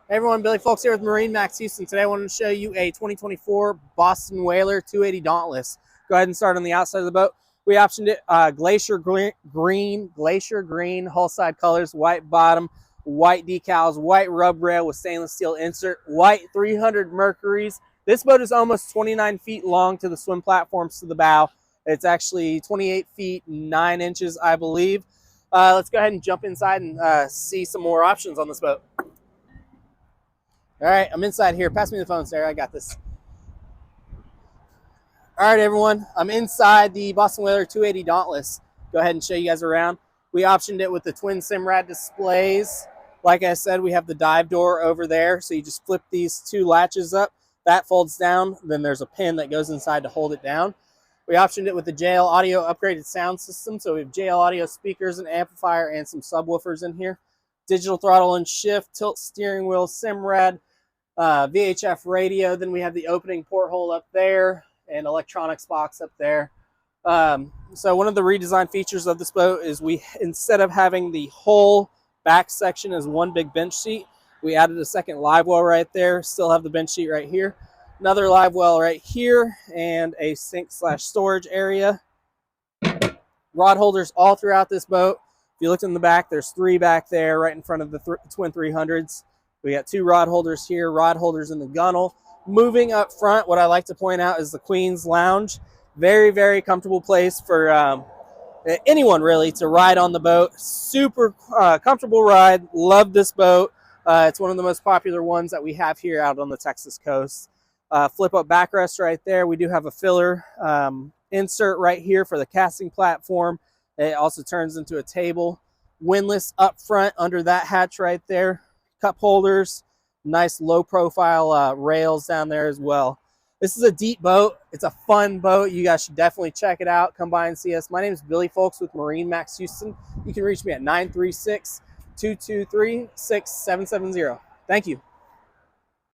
Hey everyone, Billy Folks here with MarineMax Houston. Today I wanted to show you a 2024 Boston Whaler 280 Dauntless. Go ahead and start on the outside of the boat. We optioned it glacier green hull side colors, white bottom, white decals, white rub rail with stainless steel insert, white 300 Mercuries. This boat is almost 29 feet long to the swim platforms to the bow. It's actually 28 feet 9 inches, I believe. Let's go ahead and jump inside and see some more options on this boat. All right, I'm inside here. Pass me the phone, Sarah. I got this. All right, everyone. I'm inside the Boston Whaler 280 Dauntless. Go ahead and show you guys around. We optioned it with the twin Simrad displays. Like I said, we have the dive door over there. So you just flip these two latches up. That folds down. Then there's a pin that goes inside to hold it down. We optioned it with the JL Audio upgraded sound system. So we have JL Audio speakers, an amplifier, and some subwoofers in here. Digital throttle and shift, tilt steering wheel, Simrad, VHF radio. Then we have the opening porthole up there and electronics box up there. So one of the redesign features of this boat is instead of having the whole back section as one big bench seat, we added a second live well right there. Still have the bench seat right here. Another live well right here and a sink/storage area. Rod holders all throughout this boat. If you looked in the back, there's 3 back there right in front of the twin 300s. We got 2 rod holders here, rod holders in the gunnel. Moving up front, what I like to point out is the Queen's Lounge. Very, very comfortable place for anyone really to ride on the boat. Super comfortable ride. Love this boat. It's one of the most popular ones that we have here out on the Texas coast. Flip up backrest right there. We do have a filler insert right here for the casting platform. It also turns into a table. Windlass up front under that hatch right there. Cup holders, nice low profile rails down there as well. This is a deep boat. It's a fun boat. You guys should definitely check it out. Come by and see us. My name is Billy Folks with MarineMax Houston. You can reach me at 936-223-6770. Thank you.